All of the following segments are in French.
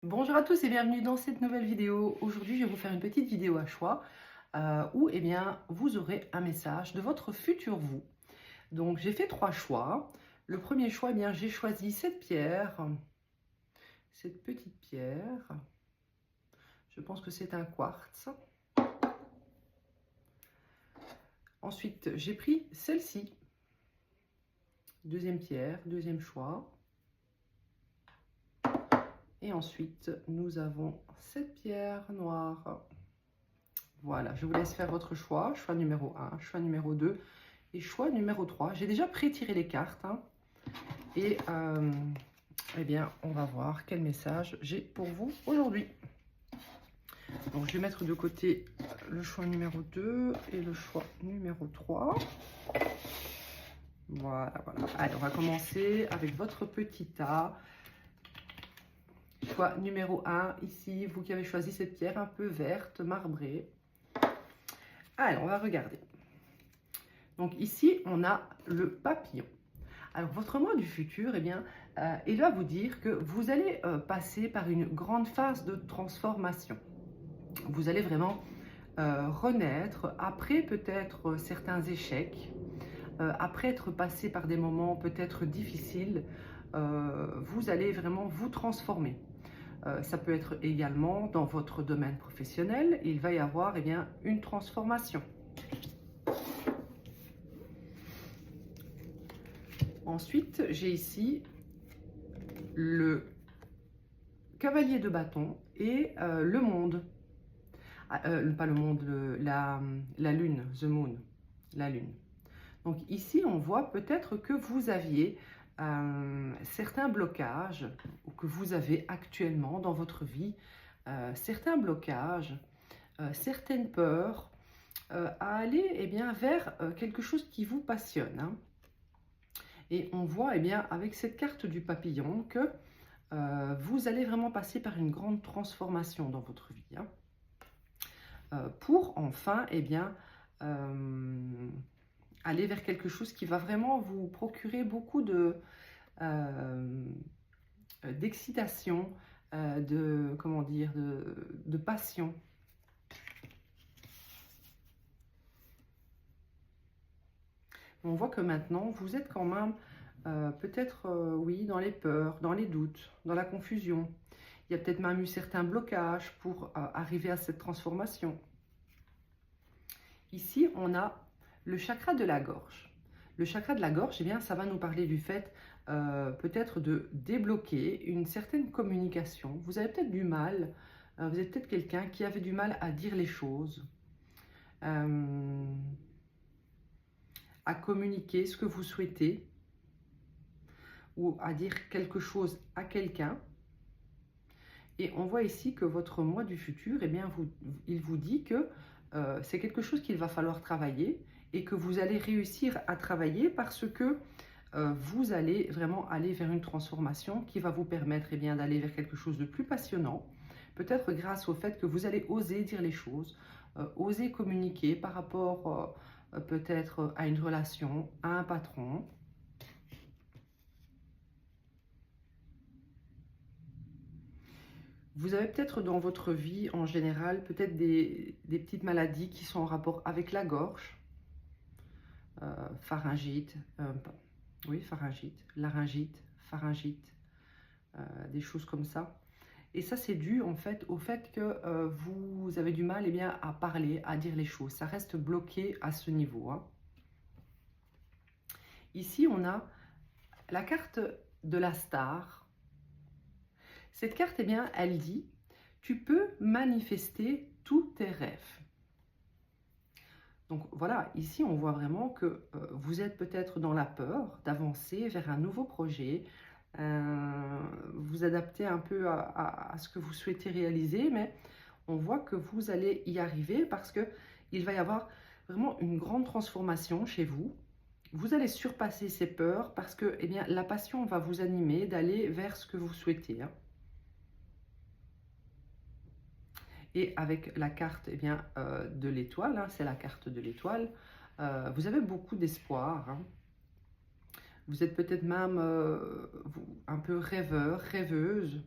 Bonjour à tous et bienvenue dans cette nouvelle vidéo. Aujourd'hui, je vais vous faire une petite vidéo à choix où vous aurez un message de votre futur vous. Donc, j'ai fait 3 choix. Le premier choix, j'ai choisi cette pierre, cette petite pierre. Je pense que c'est un quartz. Ensuite, j'ai pris celle-ci. Deuxième pierre, deuxième choix. Et ensuite, nous avons cette pierre noire. Voilà, je vous laisse faire votre choix. Choix numéro 1, choix numéro 2 et choix numéro 3. J'ai déjà pré-tiré les cartes. Et on va voir quel message j'ai pour vous aujourd'hui. Donc, je vais mettre de côté le choix numéro 2 et le choix numéro 3. Voilà, voilà. Allez, on va commencer avec votre petit tas. Choix numéro 1, ici, vous qui avez choisi cette pierre un peu verte, marbrée. Alors, on va regarder. Donc ici, on a le papillon. Alors, votre moi du futur, il va vous dire que vous allez passer par une grande phase de transformation. Vous allez vraiment renaître après peut-être certains échecs, après être passé par des moments peut-être difficiles, vous allez vraiment vous transformer. Ça peut être également dans votre domaine professionnel, il va y avoir une transformation. Ensuite, j'ai ici le cavalier de bâton et le monde. Pas le monde, la lune, the moon, la lune. Donc ici, on voit peut-être que vous aviez certains blocages, ou que vous avez actuellement dans votre vie, certains blocages, certaines peurs, à aller vers quelque chose qui vous passionne. Hein. Et on voit avec cette carte du papillon que vous allez vraiment passer par une grande transformation dans votre vie. Hein, pour enfin aller vers quelque chose qui va vraiment vous procurer beaucoup d'excitation, de passion. On voit que maintenant, vous êtes quand même peut-être, oui, dans les peurs, dans les doutes, dans la confusion. Il y a peut-être même eu certains blocages pour arriver à cette transformation. Ici, on a le chakra de la gorge. Le chakra de la gorge, ça va nous parler du fait peut-être de débloquer une certaine communication. Vous avez peut-être du mal, vous êtes peut-être quelqu'un qui avait du mal à dire les choses, à communiquer ce que vous souhaitez, ou à dire quelque chose à quelqu'un. Et on voit ici que votre moi du futur, il vous dit que c'est quelque chose qu'il va falloir travailler et que vous allez réussir à travailler parce que vous allez vraiment aller vers une transformation qui va vous permettre d'aller vers quelque chose de plus passionnant, peut-être grâce au fait que vous allez oser dire les choses, oser communiquer par rapport peut-être à une relation, à un patron. Vous avez peut-être dans votre vie en général, peut-être des petites maladies qui sont en rapport avec la gorge, pharyngite, pharyngite, laryngite, pharyngite, des choses comme ça. Et ça, c'est dû en fait au fait que vous avez du mal à parler, à dire les choses. Ça reste bloqué à ce niveau. Hein. Ici, on a la carte de la star. Cette carte, elle dit « Tu peux manifester tous tes rêves ». Donc voilà, ici, on voit vraiment que vous êtes peut-être dans la peur d'avancer vers un nouveau projet, vous adaptez un peu à ce que vous souhaitez réaliser, mais on voit que vous allez y arriver parce qu'il va y avoir vraiment une grande transformation chez vous. Vous allez surpasser ces peurs parce que la passion va vous animer d'aller vers ce que vous souhaitez. Hein. Et avec la carte de l'étoile, hein, c'est la carte de l'étoile, vous avez beaucoup d'espoir. Hein. Vous êtes peut-être même un peu rêveur, rêveuse.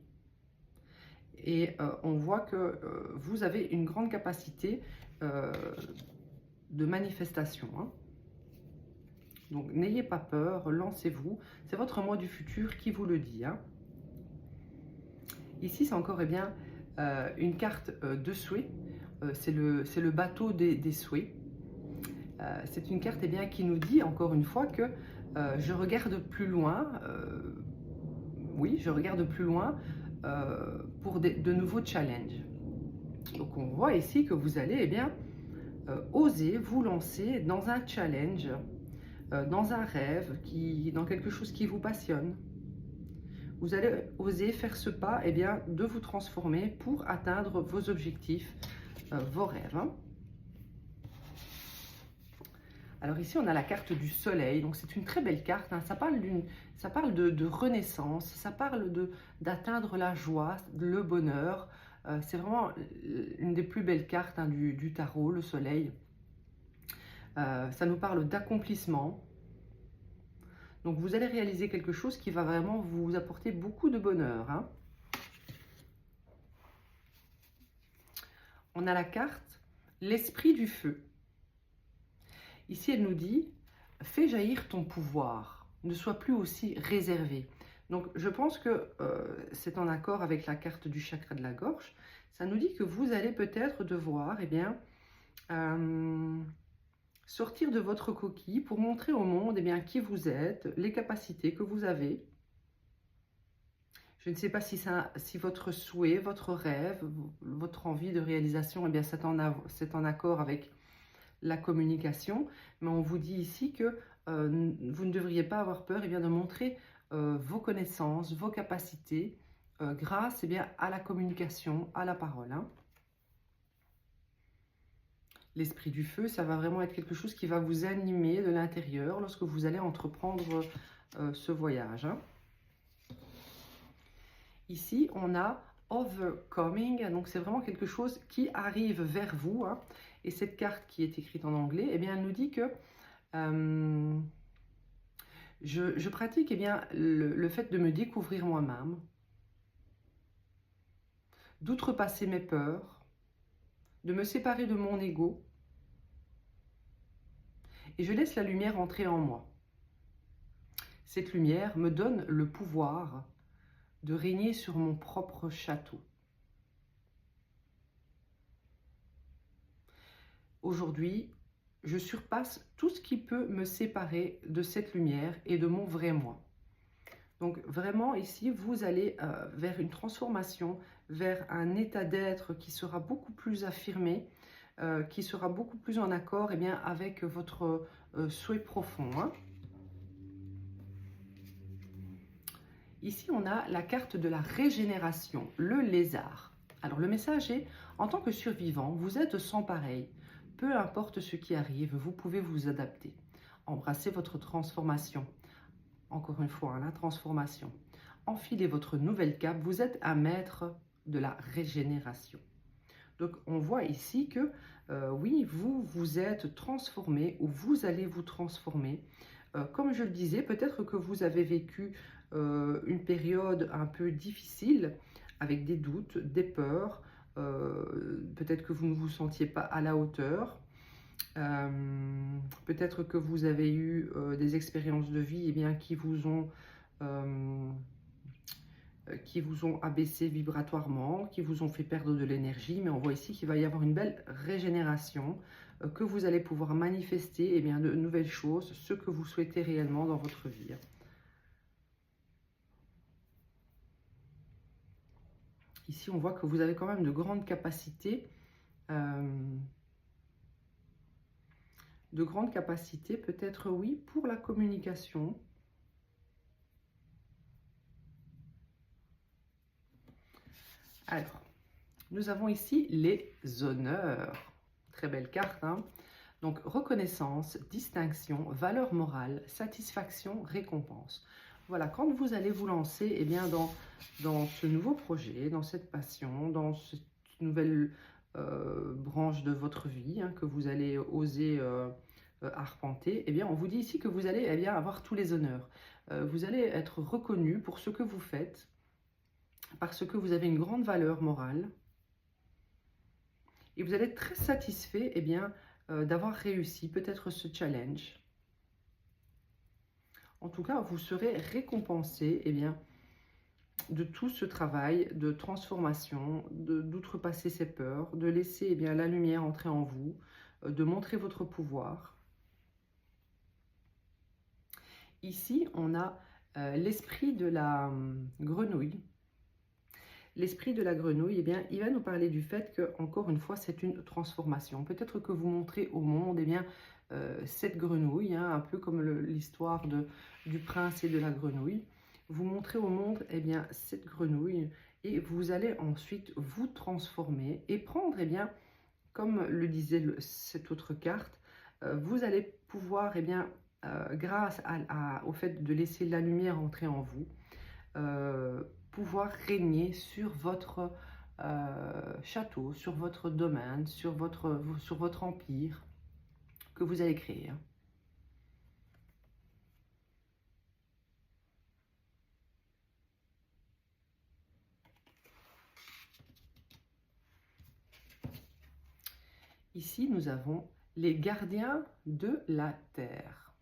Et on voit que vous avez une grande capacité de manifestation, hein. Donc, n'ayez pas peur, lancez-vous. C'est votre moi du futur qui vous le dit, hein. Ici, c'est encore bien, une carte de souhait. C'est le bateau des souhaits. C'est une carte bien, qui nous dit, encore une fois, que je regarde plus loin. Oui, je regarde plus loin pour de nouveaux challenges. Donc, on voit ici que vous allez oser vous lancer dans un challenge, dans un rêve, dans quelque chose qui vous passionne. Vous allez oser faire ce pas de vous transformer pour atteindre vos objectifs, vos rêves, hein. Alors ici, on a la carte du soleil, donc c'est une très belle carte, hein. Ça parle de renaissance, ça parle d'atteindre la joie, le bonheur. C'est vraiment une des plus belles cartes, hein, du tarot, le soleil. Ça nous parle d'accomplissement. Donc vous allez réaliser quelque chose qui va vraiment vous apporter beaucoup de bonheur, hein. On a la carte l'esprit du feu. Ici, elle nous dit « Fais jaillir ton pouvoir, ne sois plus aussi réservé ». Donc, je pense que c'est en accord avec la carte du chakra de la gorge. Ça nous dit que vous allez peut-être devoir sortir de votre coquille pour montrer au monde qui vous êtes, les capacités que vous avez. Je ne sais pas si votre souhait, votre rêve, votre envie de réalisation, c'est en accord avec la communication, mais on vous dit ici que vous ne devriez pas avoir peur de montrer vos connaissances, vos capacités grâce à la communication, à la parole, hein. L'esprit du feu, ça va vraiment être quelque chose qui va vous animer de l'intérieur lorsque vous allez entreprendre ce voyage, hein. Ici, on a overcoming, donc c'est vraiment quelque chose qui arrive vers vous, hein. Et cette carte qui est écrite en anglais, elle nous dit que je pratique le fait de me découvrir moi-même, d'outrepasser mes peurs, de me séparer de mon ego, et je laisse la lumière entrer en moi. Cette lumière me donne le pouvoir de régner sur mon propre château. Aujourd'hui, je surpasse tout ce qui peut me séparer de cette lumière et de mon vrai moi. Donc vraiment ici, vous allez vers une transformation, vers un état d'être qui sera beaucoup plus affirmé, qui sera beaucoup plus en accord avec votre souhait profond, hein. Ici, on a la carte de la régénération, le lézard. Alors, le message est, en tant que survivant, vous êtes sans pareil. Peu importe ce qui arrive, vous pouvez vous adapter. Embrassez votre transformation. Encore une fois, hein, la transformation. Enfilez votre nouvelle cape. Vous êtes un maître de la régénération. Donc, on voit ici que, oui, vous êtes transformé ou vous allez vous transformer. Comme je le disais, peut-être que vous avez vécu une période un peu difficile, avec des doutes, des peurs, peut-être que vous ne vous sentiez pas à la hauteur, peut-être que vous avez eu des expériences de vie qui vous ont abaissé vibratoirement, qui vous ont fait perdre de l'énergie, mais on voit ici qu'il va y avoir une belle régénération, que vous allez pouvoir manifester de nouvelles choses, ce que vous souhaitez réellement dans votre vie. Ici, on voit que vous avez quand même de grandes capacités, peut-être, oui, pour la communication. Alors, nous avons ici les honneurs. Très belle carte, hein. Donc, reconnaissance, distinction, valeur morale, satisfaction, récompense. Voilà, quand vous allez vous lancer dans ce nouveau projet, dans cette passion, dans cette nouvelle branche de votre vie, hein, que vous allez oser arpenter, on vous dit ici que vous allez avoir tous les honneurs. Vous allez être reconnu pour ce que vous faites. parce que vous avez une grande valeur morale et vous allez être très satisfait d'avoir réussi peut-être ce challenge. En tout cas, vous serez récompensé de tout ce travail de transformation, d'outrepasser ses peurs, de laisser la lumière entrer en vous, de montrer votre pouvoir. Ici, on a l'esprit de la grenouille. L'esprit de la grenouille, il va nous parler du fait que, encore une fois, c'est une transformation. Peut-être que vous montrez au monde cette grenouille, un peu comme l'histoire du prince et de la grenouille. Vous montrez au monde cette grenouille et vous allez ensuite vous transformer et prendre, comme le disait cette autre carte, vous allez pouvoir, grâce au fait de laisser la lumière entrer en vous, pouvoir régner sur votre château, sur votre domaine, sur votre empire que vous allez créer. Ici, nous avons les gardiens de la terre.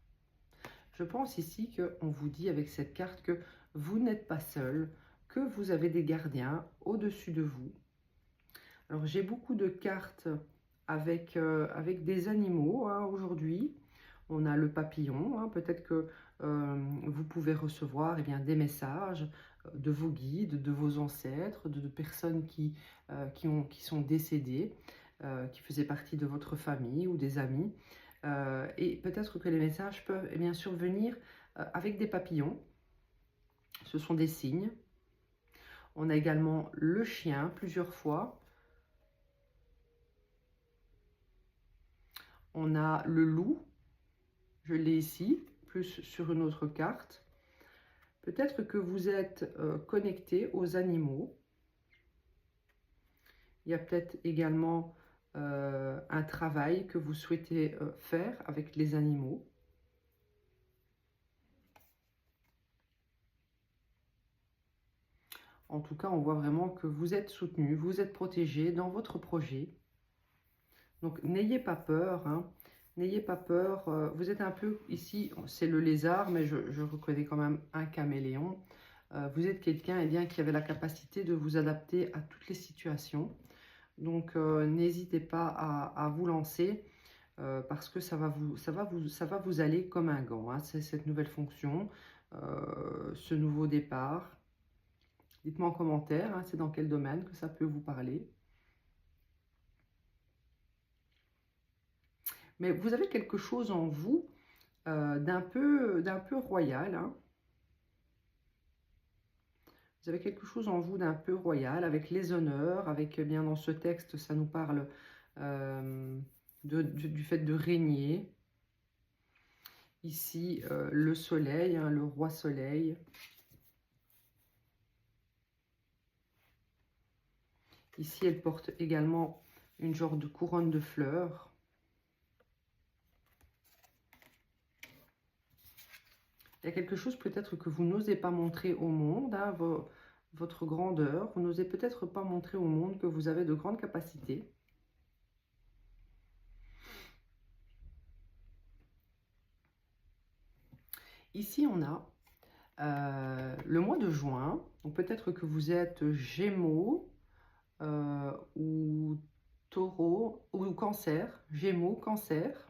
Je pense ici qu'on vous dit avec cette carte que vous n'êtes pas seul, que vous avez des gardiens au-dessus de vous. Alors, j'ai beaucoup de cartes avec des animaux aujourd'hui. On a le papillon, peut-être que vous pouvez recevoir des messages de vos guides, de vos ancêtres, de personnes qui sont décédées, qui faisaient partie de votre famille ou des amis. Et peut-être que les messages peuvent survenir avec des papillons. Ce sont des signes. On a également le chien plusieurs fois. On a le loup. Je l'ai ici, plus sur une autre carte. Peut-être que vous êtes connecté aux animaux. Il y a peut-être également un travail que vous souhaitez faire avec les animaux. En tout cas, on voit vraiment que vous êtes soutenu, vous êtes protégé dans votre projet. Donc, n'ayez pas peur. N'ayez pas peur. Vous êtes un peu, ici, c'est le lézard, mais je reconnais quand même un caméléon. Vous êtes quelqu'un qui avait la capacité de vous adapter à toutes les situations. Donc, n'hésitez pas à vous lancer parce que ça va vous aller comme un gant. C'est cette nouvelle fonction, ce nouveau départ. Dites-moi en commentaire, c'est dans quel domaine que ça peut vous parler. Mais vous avez quelque chose en vous d'un peu royal. Vous avez quelque chose en vous d'un peu royal, avec les honneurs, avec dans ce texte, ça nous parle du fait de régner. Ici, le soleil, le roi soleil. Ici, elle porte également une genre de couronne de fleurs. Il y a quelque chose peut-être que vous n'osez pas montrer au monde, votre grandeur. Vous n'osez peut-être pas montrer au monde que vous avez de grandes capacités. Ici, on a le mois de juin. Donc peut-être que vous êtes Gémeaux ou Taureau ou Cancer. Gémeaux, Cancer.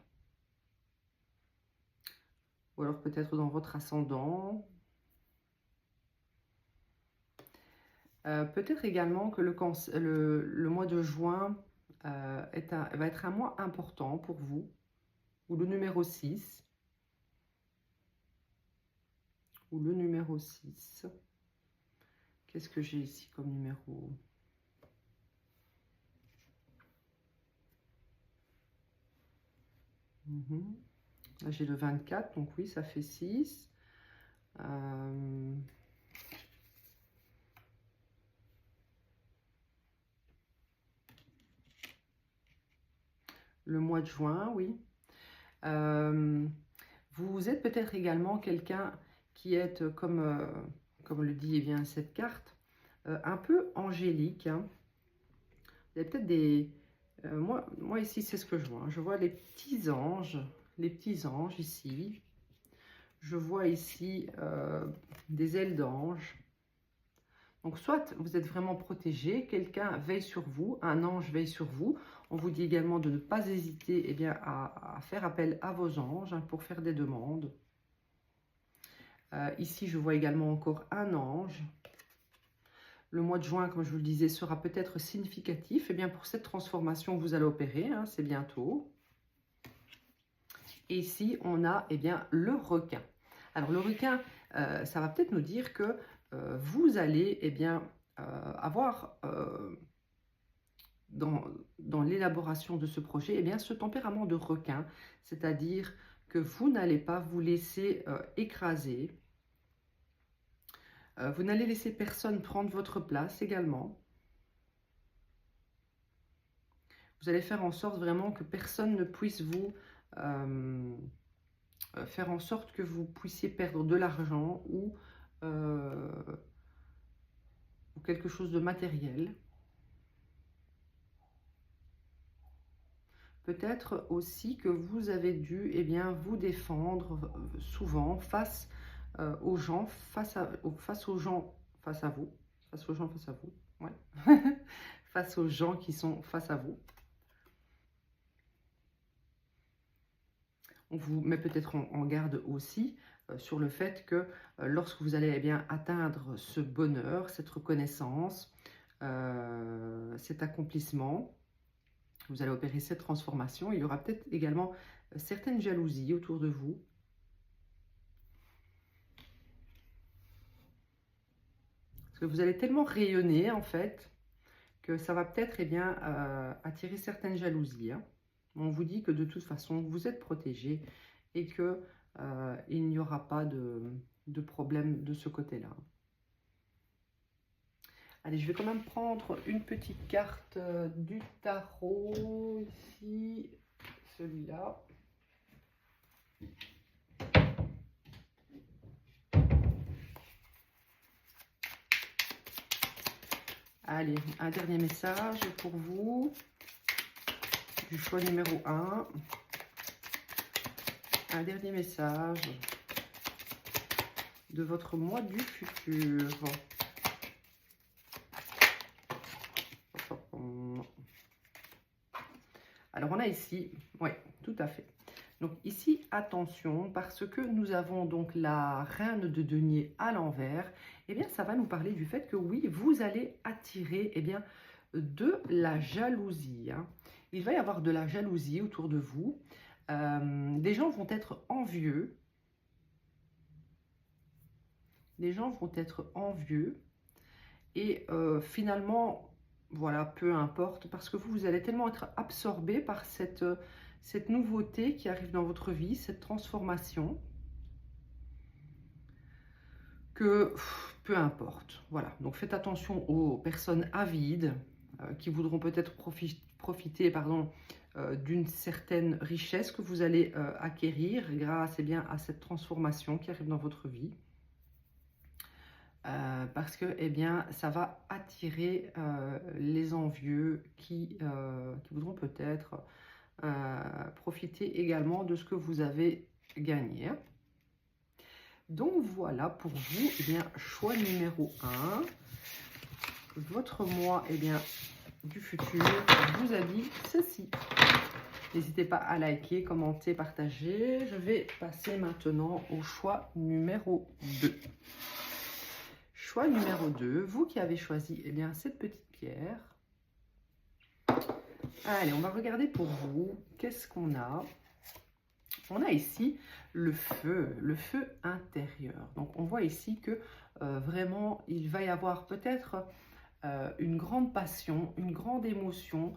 Ou alors peut-être dans votre ascendant. Peut-être également que le mois de juin va être un mois important pour vous. Ou le numéro 6. Ou le numéro 6. Qu'est-ce que j'ai ici comme numéro? Là, j'ai le 24, donc oui, ça fait 6. Le mois de juin, oui. Vous êtes peut-être également quelqu'un qui est, comme le dit cette carte, un peu angélique. Hein. Vous avez peut-être des... moi ici, c'est ce que je vois. Hein. Je vois les petits anges ici. Je vois ici des ailes d'ange. Donc, soit vous êtes vraiment protégé, quelqu'un veille sur vous, un ange veille sur vous. On vous dit également de ne pas hésiter eh bien, à faire appel à vos anges hein, pour faire des demandes. Ici, je vois également encore un ange. Le mois de juin, comme je vous le disais, sera peut-être significatif eh bien, pour cette transformation que vous allez opérer. Hein, c'est bientôt. Et ici, on a eh bien, le requin. Alors, le requin, ça va peut-être nous dire que vous allez eh bien, avoir dans l'élaboration de ce projet eh bien, ce tempérament de requin, c'est-à-dire que vous n'allez pas vous laisser écraser, vous n'allez laisser personne prendre votre place également. Vous allez faire en sorte vraiment que personne ne puisse vous faire en sorte que vous puissiez perdre de l'argent ou quelque chose de matériel. Peut-être aussi que vous avez dû eh bien, vous défendre souvent face aux gens, face aux gens face à vous, ouais. Face aux gens qui sont face à vous. On vous met peut-être en garde aussi sur le fait que lorsque vous allez eh bien, atteindre ce bonheur, cette reconnaissance, cet accomplissement, vous allez opérer cette transformation, il y aura peut-être également certaines jalousies autour de vous. Parce que vous allez tellement rayonner en fait, que ça va peut-être eh bien, attirer certaines jalousies. Hein. On vous dit que de toute façon, vous êtes protégé et qu'il n'y aura pas de problème de ce côté-là. Allez, je vais quand même prendre une petite carte du tarot, ici, celui-là. Allez, un dernier message pour vous, du choix numéro 1. Un dernier message de votre moi du futur. Alors, on a ici, oui, tout à fait. Donc ici, attention, parce que nous avons donc la reine de denier à l'envers, eh bien, ça va nous parler du fait que oui, vous allez attirer eh bien, de la jalousie. Hein. Il va y avoir de la jalousie autour de vous. Des gens vont être envieux. Les gens vont être envieux. Et finalement, voilà, peu importe, parce que vous allez tellement être absorbé par cette nouveauté qui arrive dans votre vie, cette transformation, que peu importe. Voilà, donc faites attention aux personnes avides qui voudront peut-être profiter d'une certaine richesse que vous allez acquérir grâce eh bien, à cette transformation qui arrive dans votre vie. Parce que eh bien, ça va attirer les envieux qui voudront peut-être profiter également de ce que vous avez gagné. Donc voilà pour vous, eh bien, choix numéro 1. Votre moi eh bien, du futur vous a dit ceci. N'hésitez pas à liker, commenter, partager. Je vais passer maintenant au choix numéro 2. Choix numéro 2, vous qui avez choisi eh bien, cette petite pierre. Allez, on va regarder pour vous. Qu'est-ce qu'on a? On a ici le feu intérieur. Donc, on voit ici que vraiment, il va y avoir peut-être une grande passion, une grande émotion,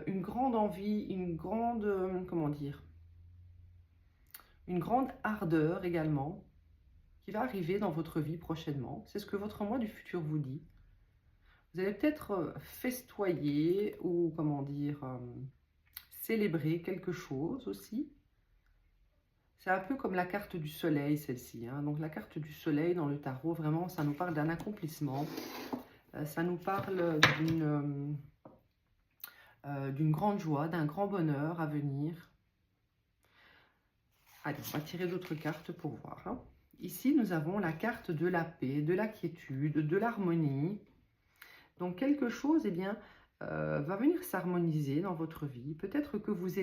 une grande envie, une grande, comment dire, une grande ardeur également qui va arriver dans votre vie prochainement. C'est ce que votre moi du futur vous dit. Vous allez peut-être festoyer ou, comment dire, célébrer quelque chose aussi. C'est un peu comme la carte du soleil, celle-ci. Hein. Donc, la carte du soleil dans le tarot, vraiment, ça nous parle d'un accomplissement. Ça nous parle d'une grande joie, d'un grand bonheur à venir. Allez, on va tirer d'autres cartes pour voir. Hein. Ici, nous avons la carte de la paix, de la quiétude, de l'harmonie. Donc, quelque chose, eh bien, va venir s'harmoniser dans votre vie. Peut-être que vous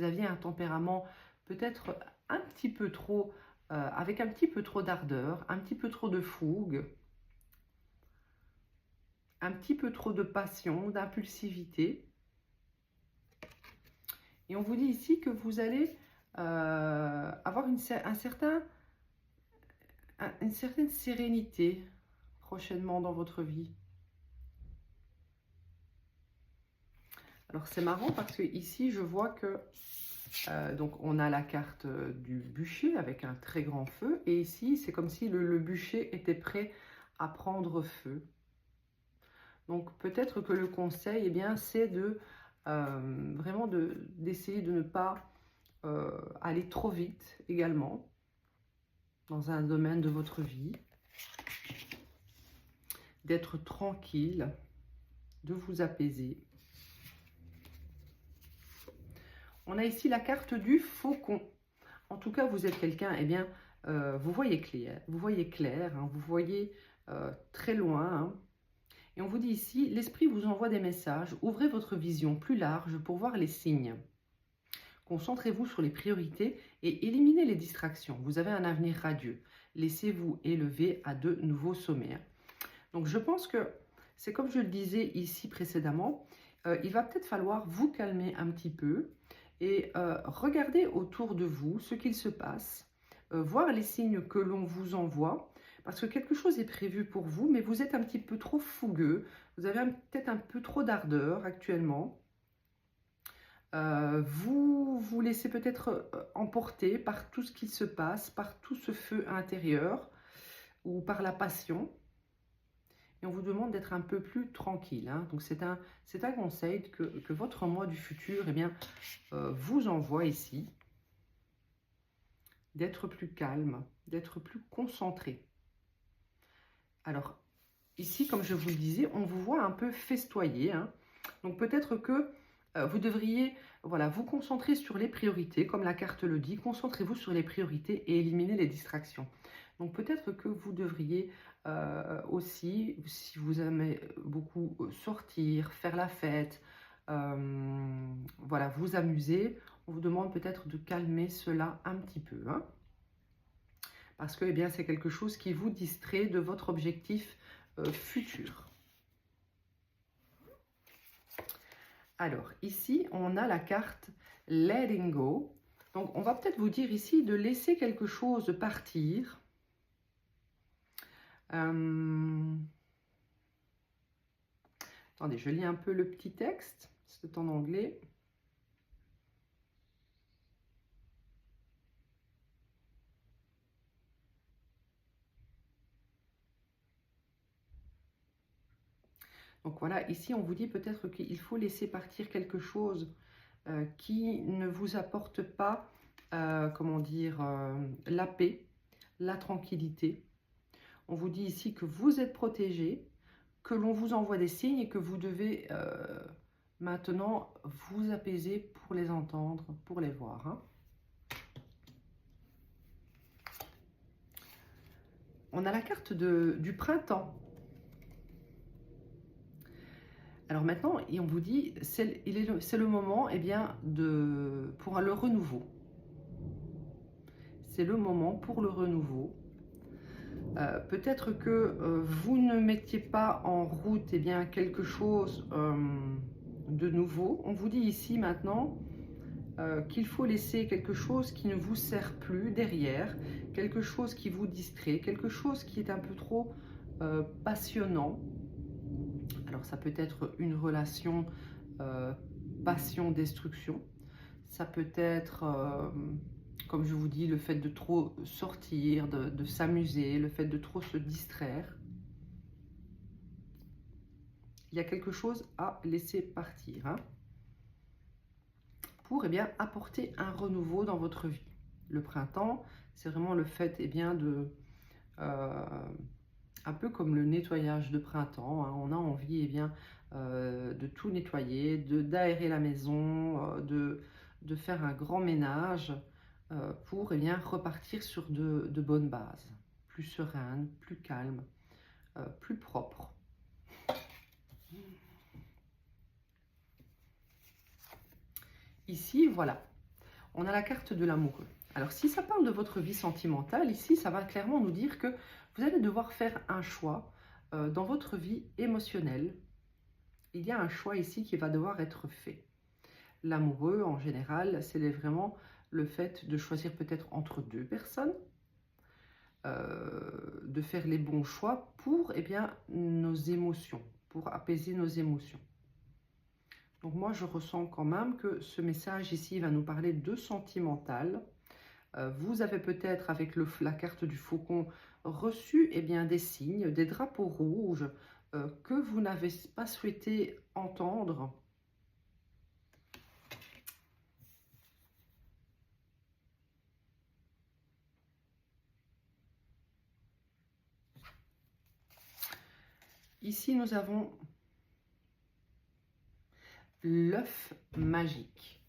aviez un tempérament peut-être un petit peu trop, avec un petit peu trop d'ardeur, un petit peu trop de fougue, un petit peu trop de passion, d'impulsivité. Et on vous dit ici que vous allez avoir une certaine sérénité prochainement dans votre vie. Alors c'est marrant parce que ici je vois que donc on a la carte du bûcher avec un très grand feu et ici c'est comme si le bûcher était prêt à prendre feu. Donc peut-être que le conseil, eh bien, c'est vraiment d'essayer de ne pas aller trop vite également dans un domaine de votre vie, d'être tranquille, de vous apaiser. On a ici la carte du faucon. En tout cas, vous êtes quelqu'un, eh bien, vous voyez clair, hein, vous voyez très loin. Hein. Et on vous dit ici, l'esprit vous envoie des messages. Ouvrez votre vision plus large pour voir les signes. Concentrez-vous sur les priorités et éliminez les distractions. Vous avez un avenir radieux. Laissez-vous élever à de nouveaux sommets. Donc, je pense que c'est comme je le disais ici précédemment, il va peut-être falloir vous calmer un petit peu et regarder autour de vous ce qu'il se passe, voir les signes que l'on vous envoie, parce que quelque chose est prévu pour vous, mais vous êtes un petit peu trop fougueux, vous avez peut-être un peu trop d'ardeur actuellement. Vous vous laissez peut-être emporter par tout ce qui se passe, par tout ce feu intérieur ou par la passion. Et on vous demande d'être un peu plus tranquille. Hein. Donc c'est un conseil que votre moi du futur, eh bien, vous envoie ici. D'être plus calme, d'être plus concentré. Alors, ici, comme je vous le disais, on vous voit un peu festoyer. Hein. Donc peut-être que vous devriez vous concentrer sur les priorités, comme la carte le dit. Concentrez-vous sur les priorités et éliminez les distractions. Donc peut-être que vous devriez aussi, si vous aimez beaucoup sortir, faire la fête, vous amuser, on vous demande peut-être de calmer cela un petit peu. Hein, parce que eh c'est quelque chose qui vous distrait de votre objectif futur. Alors, ici, on a la carte Letting Go. Donc, on va peut-être vous dire ici de laisser quelque chose partir. Attendez, je lis un peu le petit texte. C'est en anglais. Donc voilà, ici on vous dit peut-être qu'il faut laisser partir quelque chose qui ne vous apporte pas, la paix, la tranquillité. On vous dit ici que vous êtes protégé, que l'on vous envoie des signes et que vous devez maintenant vous apaiser pour les entendre, pour les voir. Hein. On a la carte du printemps. Alors maintenant, on vous dit, c'est le moment pour le renouveau. C'est le moment pour le renouveau. Peut-être que vous ne mettiez pas en route quelque chose de nouveau. On vous dit ici maintenant qu'il faut laisser quelque chose qui ne vous sert plus derrière, quelque chose qui vous distrait, quelque chose qui est un peu trop passionnant. Alors ça peut être une relation passion-destruction, ça peut être, comme je vous dis, le fait de trop sortir, de s'amuser, le fait de trop se distraire. Il y a quelque chose à laisser partir hein, pour apporter un renouveau dans votre vie. Le printemps, c'est vraiment le fait un peu comme le nettoyage de printemps, hein. On a envie, eh bien, de tout nettoyer, d'aérer la maison, de faire un grand ménage pour, eh bien, repartir sur de bonnes bases, plus sereines, plus calmes, plus propres. Ici, voilà, on a la carte de l'amoureux. Alors, si ça parle de votre vie sentimentale, ici, ça va clairement nous dire que vous allez devoir faire un choix dans votre vie émotionnelle. Il y a un choix ici qui va devoir être fait. L'amoureux, en général, c'est vraiment le fait de choisir peut-être entre deux personnes, de faire les bons choix pour, eh bien, nos émotions, pour apaiser nos émotions. Donc moi, je ressens quand même que ce message ici va nous parler de sentimental. Vous avez peut-être, avec la carte du faucon, reçu, eh bien, des signes, des drapeaux rouges que vous n'avez pas souhaité entendre. Ici, nous avons l'œuf magique.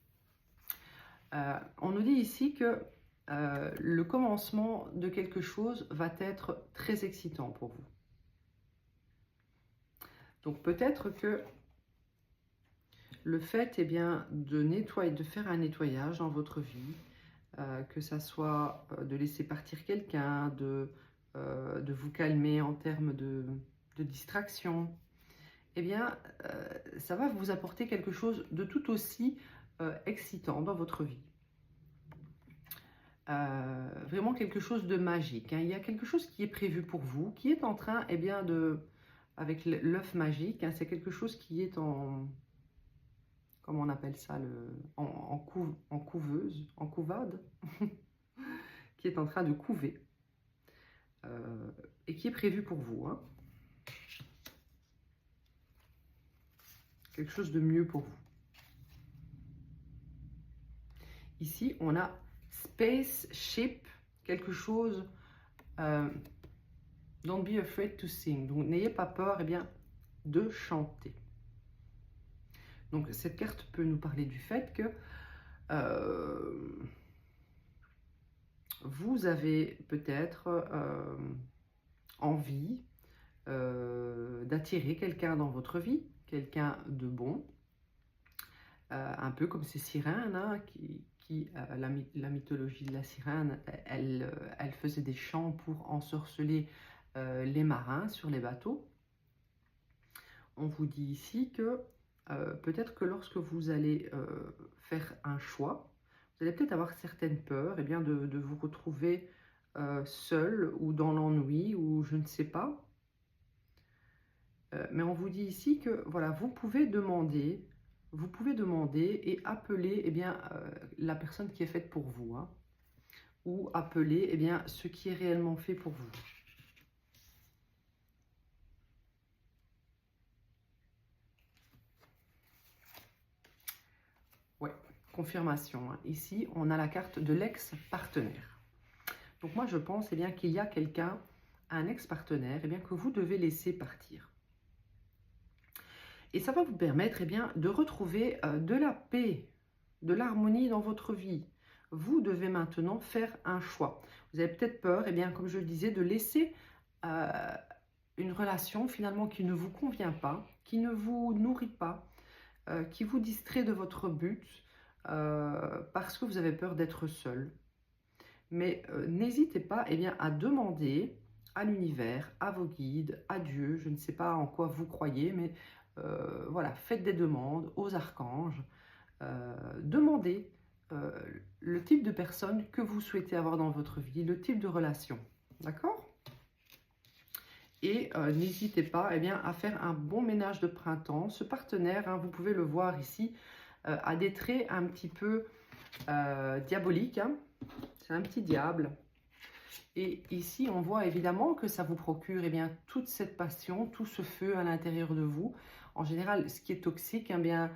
On nous dit ici que le commencement de quelque chose va être très excitant pour vous. Donc peut-être que le fait, eh bien, de nettoyer, de faire un nettoyage dans votre vie, que ça soit de laisser partir quelqu'un, de vous calmer en termes de distraction, eh bien, ça va vous apporter quelque chose de tout aussi excitant dans votre vie. Vraiment quelque chose de magique, hein. Il y a quelque chose qui est prévu pour vous, qui est en train, eh bien, avec l'œuf magique, hein, c'est quelque chose qui est en, comment on appelle ça, en couveuse, en couvade, qui est en train de couver, et qui est prévu pour vous, hein. Quelque chose de mieux pour vous. Ici, on a spaceship, quelque chose, don't be afraid to sing. Donc, n'ayez pas peur, eh bien, de chanter. Donc, cette carte peut nous parler du fait que vous avez peut-être envie d'attirer quelqu'un dans votre vie, quelqu'un de bon, un peu comme ces sirènes, hein, la mythologie de la sirène, elle faisait des chants pour ensorceler les marins sur les bateaux. On vous dit ici que peut-être que lorsque vous allez faire un choix, vous allez peut-être avoir certaines peurs, eh bien, de vous retrouver seul ou dans l'ennui ou je ne sais pas. Mais on vous dit ici que voilà, vous pouvez demander et appeler, eh bien, la personne qui est faite pour vous, hein, ou appeler, eh bien, ce qui est réellement fait pour vous. Ouais, confirmation, hein. Ici, on a la carte de l'ex-partenaire. Donc moi, je pense, eh bien, qu'il y a quelqu'un, un ex-partenaire, eh bien, que vous devez laisser partir. Et ça va vous permettre, eh bien, de retrouver de la paix, de l'harmonie dans votre vie. Vous devez maintenant faire un choix. Vous avez peut-être peur, eh bien, comme je le disais, de laisser une relation finalement qui ne vous convient pas, qui ne vous nourrit pas, qui vous distrait de votre but, parce que vous avez peur d'être seul. Mais n'hésitez pas, eh bien, à demander à l'univers, à vos guides, à Dieu, je ne sais pas en quoi vous croyez, mais voilà, faites des demandes aux archanges, demandez le type de personne que vous souhaitez avoir dans votre vie, le type de relation, d'accord? Et n'hésitez pas, eh bien, à faire un bon ménage de printemps. Ce partenaire, hein, vous pouvez le voir ici, a des traits un petit peu diaboliques, hein. C'est un petit diable. Et ici, on voit évidemment que ça vous procure, eh bien, toute cette passion, tout ce feu à l'intérieur de vous. En général, ce qui est toxique, eh bien,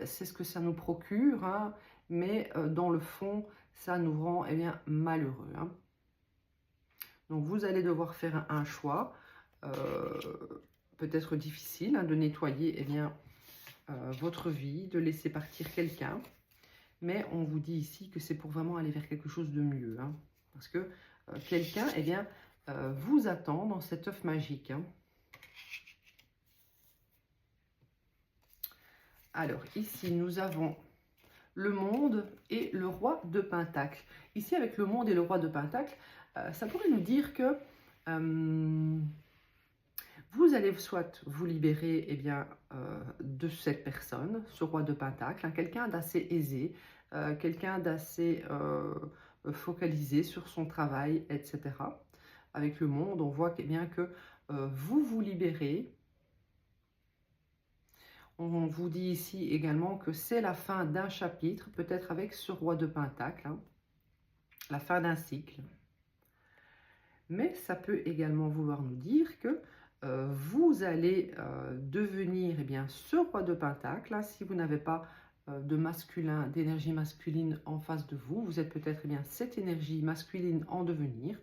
c'est ce que ça nous procure, hein, mais dans le fond, ça nous rend, eh bien, malheureux, hein. Donc, vous allez devoir faire un choix. peut-être difficile de nettoyer eh bien, votre vie, de laisser partir quelqu'un. Mais on vous dit ici que c'est pour vraiment aller vers quelque chose de mieux. Parce que quelqu'un eh bien, vous attend dans cet œuf magique. Alors, ici, nous avons le monde et le roi de Pentacle. Ici, avec le monde et le roi de Pentacle, ça pourrait nous dire que vous allez soit vous libérer eh bien, de cette personne, ce roi de Pentacle, quelqu'un d'assez aisé, quelqu'un d'assez focalisé sur son travail, etc. Avec le monde, on voit eh bien, que vous vous libérez. On vous dit ici également que c'est la fin d'un chapitre, peut-être avec ce roi de Pentacle, la fin d'un cycle. Mais ça peut également vouloir nous dire que vous allez devenir eh bien, ce roi de Pentacle. Si vous n'avez pas de masculin, d'énergie masculine en face de vous, vous êtes peut-être eh bien cette énergie masculine en devenir,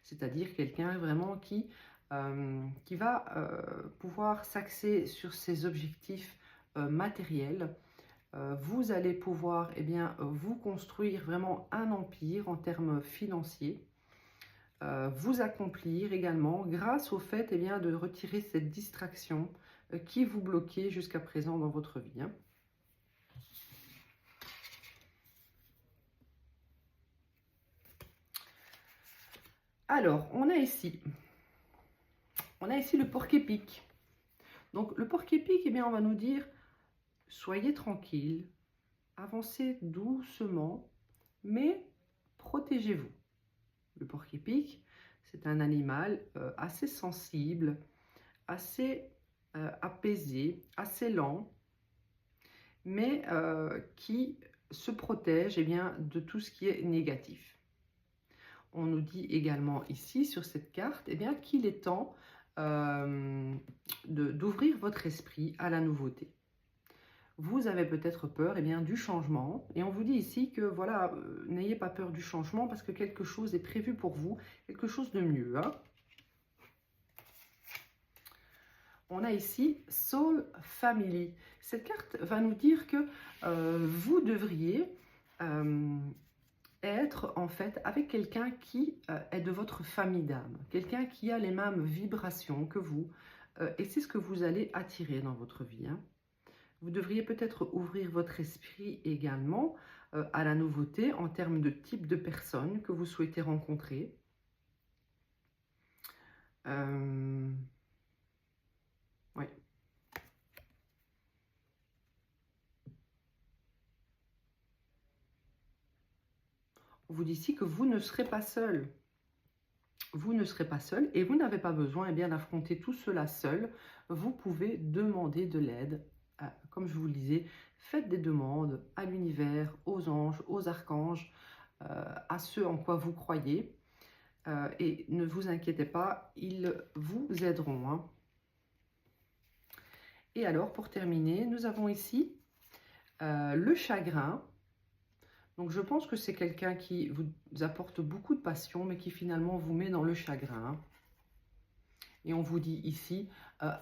c'est-à-dire quelqu'un vraiment qui va pouvoir s'axer sur ses objectifs matériels. Vous allez pouvoir eh bien, vous construire vraiment un empire en termes financiers, vous accomplir également grâce au fait eh bien, de retirer cette distraction qui vous bloquait jusqu'à présent dans votre vie. Alors, on a ici le porc-épic. Donc, le porc-épic, eh bien, on va nous dire, soyez tranquille, avancez doucement, mais protégez-vous. Le porc-épic, c'est un animal assez sensible, assez apaisé, assez lent, mais qui se protège eh bien, de tout ce qui est négatif. On nous dit également ici, sur cette carte, eh bien, qu'il est temps d'ouvrir votre esprit à la nouveauté. Vous avez peut-être peur eh bien, du changement. Et on vous dit ici que voilà, n'ayez pas peur du changement parce que quelque chose est prévu pour vous, quelque chose de mieux. On a ici Soul Family. Cette carte va nous dire que vous devriez être en fait avec quelqu'un qui est de votre famille d'âme, quelqu'un qui a les mêmes vibrations que vous. Et c'est ce que vous allez attirer dans votre vie. Vous devriez peut-être ouvrir votre esprit également à la nouveauté en termes de type de personnes que vous souhaitez rencontrer. Oui. On vous dit ici que vous ne serez pas seul. Vous ne serez pas seul et vous n'avez pas besoin bien d'affronter tout cela seul. Vous pouvez demander de l'aide. Comme je vous le disais, faites des demandes à l'univers, aux anges, aux archanges, à ceux en quoi vous croyez. Et ne vous inquiétez pas, ils vous aideront. Et alors, pour terminer, nous avons ici le chagrin. Donc, je pense que c'est quelqu'un qui vous apporte beaucoup de passion, mais qui finalement vous met dans le chagrin. Et on vous dit ici,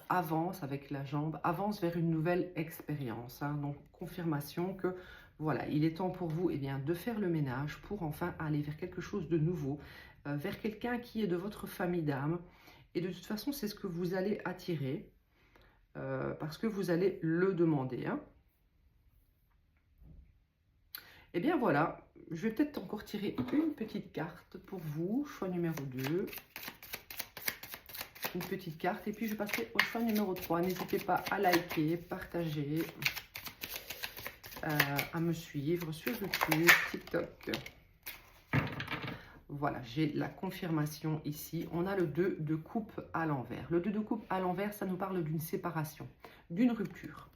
avance avec la jambe, avance vers une nouvelle expérience. Donc, confirmation que, voilà, il est temps pour vous eh bien, de faire le ménage pour enfin aller vers quelque chose de nouveau, vers quelqu'un qui est de votre famille d'âme. Et de toute façon, c'est ce que vous allez attirer, parce que vous allez le demander. Et bien voilà, je vais peut-être encore tirer une petite carte pour vous, choix numéro 2. Une petite carte et puis je passerai au choix numéro 3. N'hésitez pas à liker, partager, à me suivre sur YouTube, TikTok. Voilà, j'ai la confirmation ici. On a le 2 de coupe à l'envers. Le 2 de coupe à l'envers, ça nous parle d'une séparation, d'une rupture.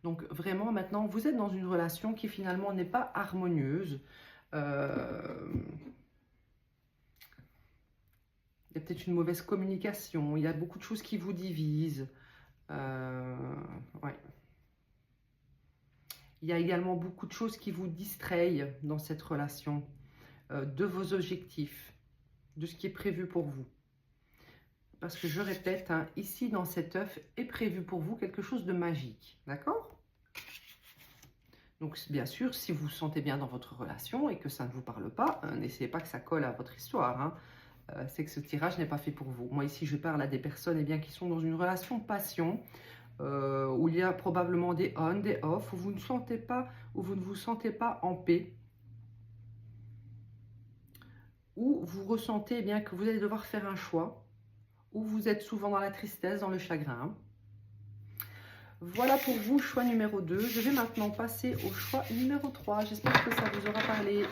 Donc vraiment maintenant, vous êtes dans une relation qui finalement n'est pas harmonieuse. Il y a peut-être une mauvaise communication, il y a beaucoup de choses qui vous divisent. Ouais. Il y a également beaucoup de choses qui vous distraient dans cette relation, de vos objectifs, de ce qui est prévu pour vous. parce que je répète, hein, ici dans cet œuf est prévu pour vous quelque chose de magique, d'accord? Donc bien sûr, si vous vous sentez bien dans votre relation et que ça ne vous parle pas, n'essayez pas que ça colle à votre histoire, hein. C'est que ce tirage n'est pas fait pour vous. Moi ici, je parle à des personnes qui sont dans une relation passion, où il y a probablement des on, des off, où vous ne sentez pas, où vous ne vous sentez pas en paix, où vous ressentez que vous allez devoir faire un choix, où vous êtes souvent dans la tristesse, dans le chagrin. Voilà pour vous, choix numéro 2. Je vais maintenant passer au choix numéro 3. J'espère que ça vous aura parlé.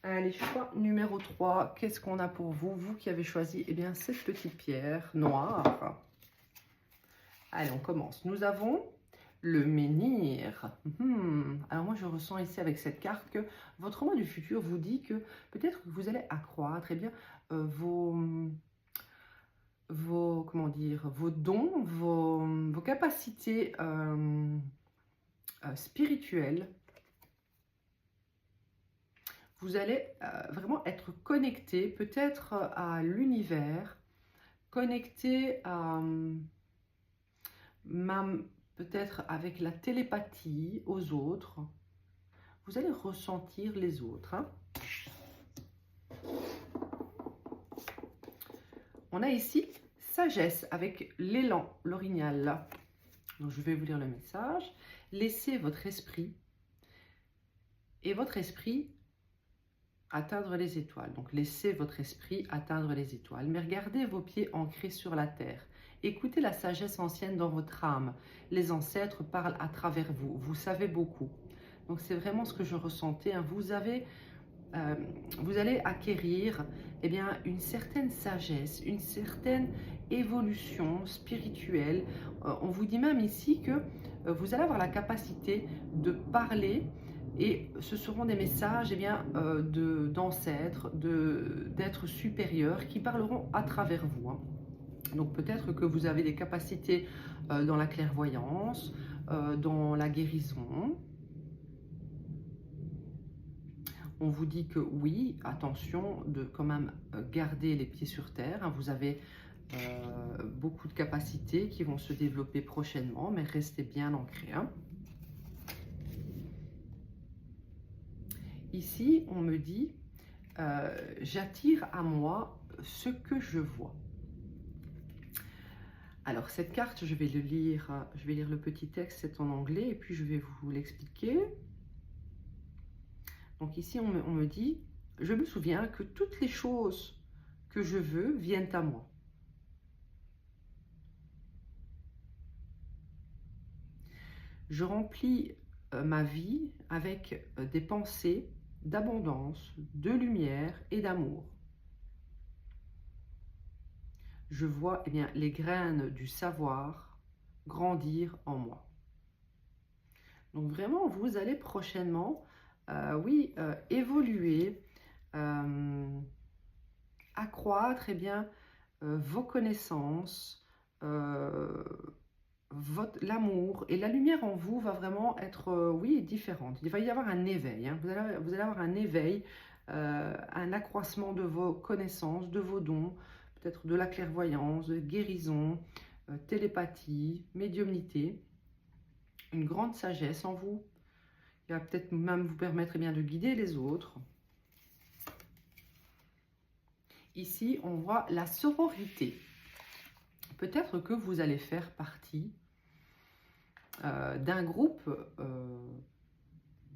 Allez, choix numéro 3. Qu'est-ce qu'on a pour vous? Vous qui avez choisi cette petite pierre noire. Allez, on commence. Nous avons le menhir. Alors moi, je ressens ici avec cette carte que votre moi du futur vous dit que peut-être que vous allez accroître comment dire, vos dons, vos capacités spirituelles. Vous allez vraiment être connecté peut-être à l'univers, connecté à même peut-être avec la télépathie aux autres. Vous allez ressentir les autres, hein. On a ici sagesse avec l'élan, l'orignal. Donc je vais vous lire le message. Laissez votre esprit atteindre les étoiles. Donc laissez votre esprit atteindre les étoiles, mais regardez vos pieds ancrés sur la terre. Écoutez la sagesse ancienne dans votre âme. Les ancêtres parlent à travers vous. Vous savez beaucoup. Donc c'est vraiment ce que je ressentais, hein. Vous allez acquérir une certaine sagesse, une certaine évolution spirituelle. On vous dit même ici que vous allez avoir la capacité de parler, et ce seront des messages d'ancêtres, d'êtres supérieurs qui parleront à travers vous, hein. Donc peut-être que vous avez des capacités dans la clairvoyance, dans la guérison. On vous dit que oui, attention de quand même garder les pieds sur terre, hein. Vous avez beaucoup de capacités qui vont se développer prochainement, mais restez bien ancrés, hein. Ici, on me dit, j'attire à moi ce que je vois. Alors, cette carte, je vais lire le petit texte, c'est en anglais, et puis je vais vous l'expliquer. Donc ici, on me dit, je me souviens que toutes les choses que je veux viennent à moi. Je remplis ma vie avec des pensées d'abondance, de lumière et d'amour. Je vois les graines du savoir grandir en moi. Donc vraiment, vous allez prochainement, évoluer, accroître vos connaissances, l'amour, et la lumière en vous va vraiment être différente. Il va y avoir un éveil, hein. Vous allez avoir un éveil, un accroissement de vos connaissances, de vos dons, peut-être de la clairvoyance, de guérison, télépathie, médiumnité, une grande sagesse en vous. Il va peut-être même vous permettre de guider les autres. Ici, on voit la sororité. Peut-être que vous allez faire partie d'un groupe.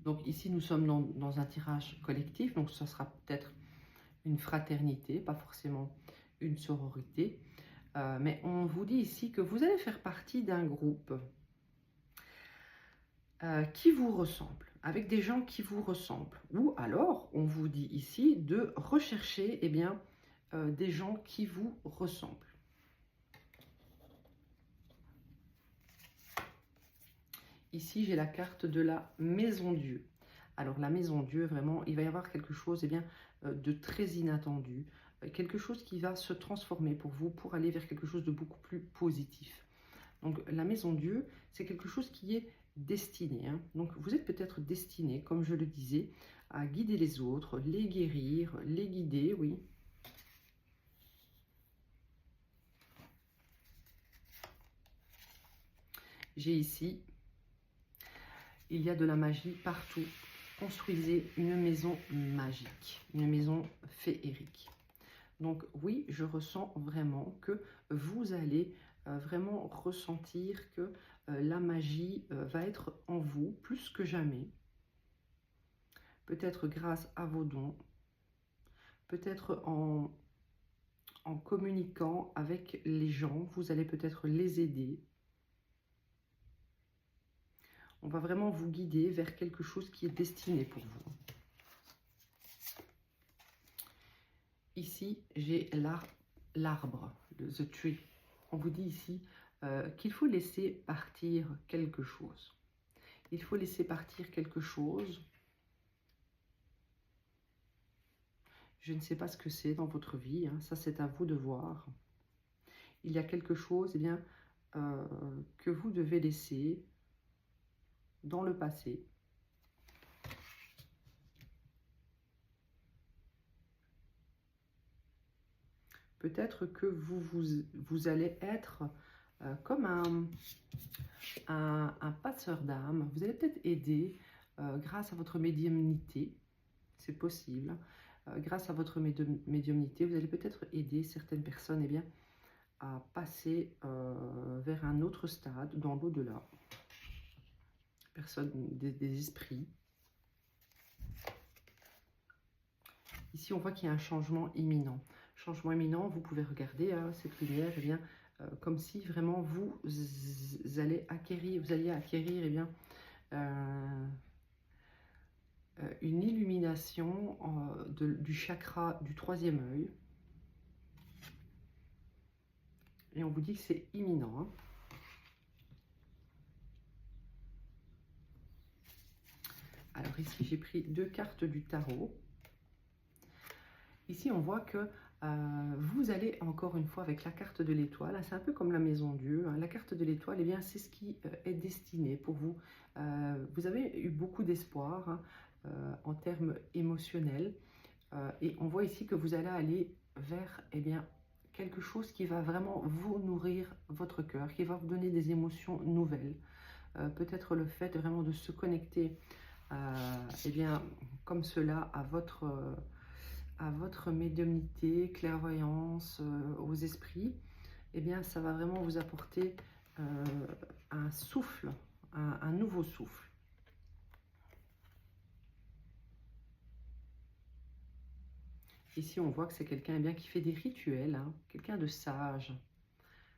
Donc ici, nous sommes dans un tirage collectif, donc ce sera peut-être une fraternité, pas forcément une sororité. Mais on vous dit ici que vous allez faire partie d'un groupe qui vous ressemble, avec des gens qui vous ressemblent. Ou alors, on vous dit ici de rechercher des gens qui vous ressemblent. Ici, j'ai la carte de la Maison Dieu. Alors, la Maison Dieu, vraiment, il va y avoir quelque chose de très inattendu, quelque chose qui va se transformer pour vous, pour aller vers quelque chose de beaucoup plus positif. Donc, la Maison Dieu, c'est quelque chose qui est destiné, hein. Donc, vous êtes peut-être destiné, comme je le disais, à guider les autres, les guérir, les guider, oui. J'ai ici, il y a de la magie partout. Construisez une maison magique, une maison féerique. Donc oui, je ressens vraiment que vous allez vraiment ressentir que la magie va être en vous plus que jamais. Peut-être grâce à vos dons, peut-être en communiquant avec les gens, vous allez peut-être les aider. On va vraiment vous guider vers quelque chose qui est destiné pour vous. Ici, j'ai l'arbre, the tree. On vous dit ici qu'il faut laisser partir quelque chose. Il faut laisser partir quelque chose. Je ne sais pas ce que c'est dans votre vie, hein. Ça c'est à vous de voir. Il y a quelque chose bien, que vous devez laisser dans le passé. Peut-être que vous allez être comme un passeur d'âme. Vous allez peut-être aider grâce à votre médiumnité, c'est possible. Grâce à votre médiumnité, vous allez peut-être aider certaines personnes bien, à passer vers un autre stade dans l'au-delà. Personnes, des esprits. Ici, on voit qu'il y a un changement imminent. Changement imminent, vous pouvez regarder cette lumière, bien, comme si vraiment vous alliez acquérir bien, une illumination du chakra du troisième œil. Et on vous dit que c'est imminent. Hein. Alors ici, j'ai pris 2 cartes du tarot. Ici, on voit que vous allez encore une fois avec la carte de l'étoile. C'est un peu comme la maison Dieu. Hein. La carte de l'étoile, eh bien, c'est ce qui est destiné pour vous. Vous avez eu beaucoup d'espoir hein, en termes émotionnels. Et on voit ici que vous allez aller vers eh bien, quelque chose qui va vraiment vous nourrir votre cœur, qui va vous donner des émotions nouvelles. Peut-être le fait vraiment de se connecter eh bien, comme cela à votre médiumnité, clairvoyance, aux esprits, eh bien, ça va vraiment vous apporter un souffle, un nouveau souffle. Ici, on voit que c'est quelqu'un eh bien qui fait des rituels, hein, quelqu'un de sage.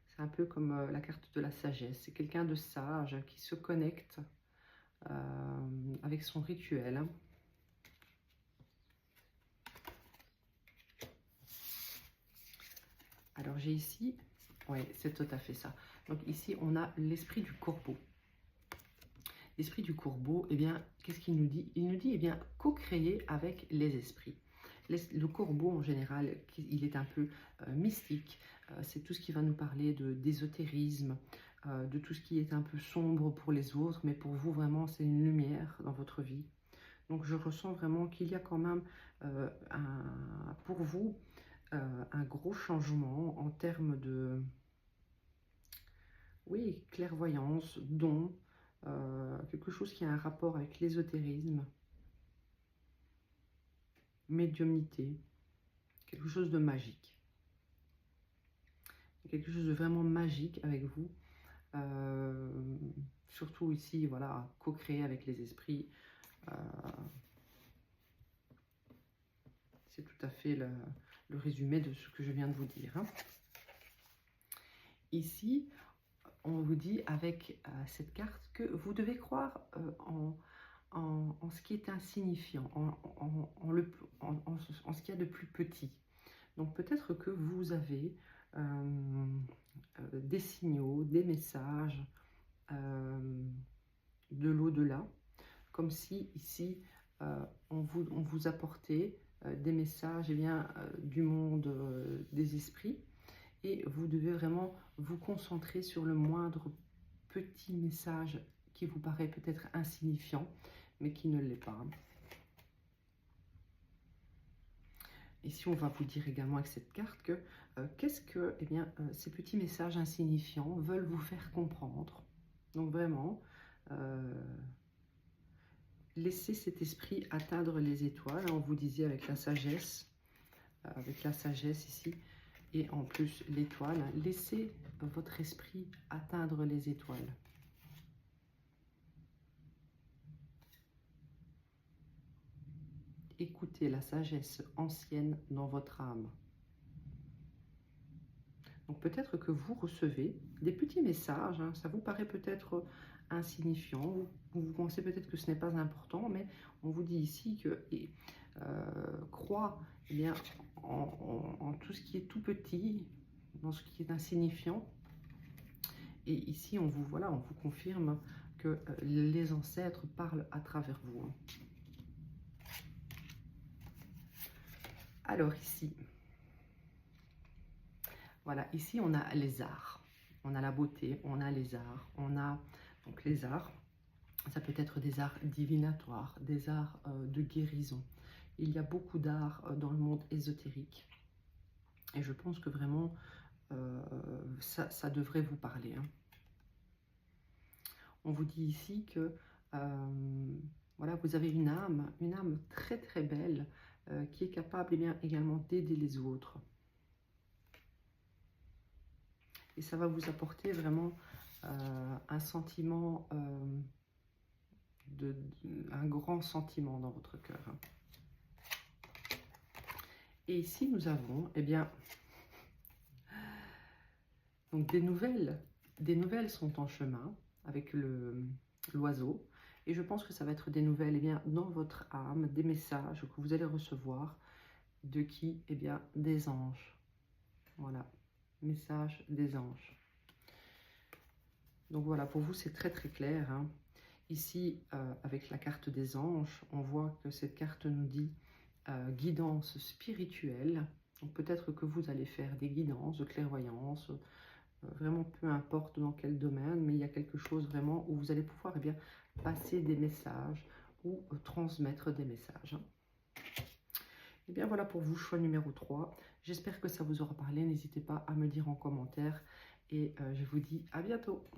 C'est un peu comme la carte de la sagesse. C'est quelqu'un de sage qui se connecte avec son rituel. Hein. Alors j'ai ici, oui, c'est tout à fait ça. Donc ici, on a l'esprit du corbeau. L'esprit du corbeau, eh bien, qu'est-ce qu'il nous dit? Il nous dit, eh bien, co-créer avec les esprits. Le corbeau, en général, il est un peu mystique. C'est tout ce qui va nous parler d'ésotérisme, de tout ce qui est un peu sombre pour les autres, mais pour vous, vraiment, c'est une lumière dans votre vie. Donc, je ressens vraiment qu'il y a quand même, pour vous, un gros changement en termes de, oui, clairvoyance, don, quelque chose qui a un rapport avec l'ésotérisme, médiumnité, quelque chose de magique. Quelque chose de vraiment magique avec vous. Surtout ici, voilà, co-créer avec les esprits. C'est tout à fait le résumé de ce que je viens de vous dire. Hein. Ici, on vous dit avec cette carte que vous devez croire en ce qui est insignifiant, en ce qu'il y a de plus petit. Donc peut-être que vous avez des signaux, des messages de l'au-delà, comme si ici on vous apportait des messages eh bien, du monde des esprits, et vous devez vraiment vous concentrer sur le moindre petit message qui vous paraît peut-être insignifiant, mais qui ne l'est pas. Ici, on va vous dire également avec cette carte que qu'est-ce que eh bien, ces petits messages insignifiants veulent vous faire comprendre. Donc vraiment, laissez cet esprit atteindre les étoiles. On vous disait avec la sagesse ici, et en plus l'étoile, laissez votre esprit atteindre les étoiles. Écoutez la sagesse ancienne dans votre âme. Donc peut-être que vous recevez des petits messages, hein, ça vous paraît peut-être insignifiant, vous pensez peut-être que ce n'est pas important, mais on vous dit ici que crois eh bien, en tout ce qui est tout petit, dans ce qui est insignifiant. Et ici, on vous confirme que les ancêtres parlent à travers vous. Hein. Alors ici, voilà, ici on a les arts, on a la beauté, on a les arts, on a donc les arts, ça peut être des arts divinatoires, des arts de guérison. Il y a beaucoup d'arts dans le monde ésotérique et je pense que vraiment ça devrait vous parler. Hein. On vous dit ici que voilà, vous avez une âme très très belle qui est capable bien, également d'aider les autres. Et ça va vous apporter vraiment un sentiment, un grand sentiment dans votre cœur. Et ici, nous avons, eh bien, donc des nouvelles sont en chemin avec l'oiseau. Et je pense que ça va être des nouvelles, eh bien, dans votre âme, des messages que vous allez recevoir. De qui? Eh bien, des anges. Voilà, message des anges. Donc voilà, pour vous, c'est très très clair. Hein. Ici, avec la carte des anges, on voit que cette carte nous dit guidance spirituelle. Donc peut-être que vous allez faire des guidances, de clairvoyance, vraiment peu importe dans quel domaine, mais il y a quelque chose vraiment où vous allez pouvoir eh bien, passer des messages ou transmettre des messages. Hein. Et bien voilà pour vous, choix numéro 3. J'espère que ça vous aura parlé. N'hésitez pas à me dire en commentaire et je vous dis à bientôt.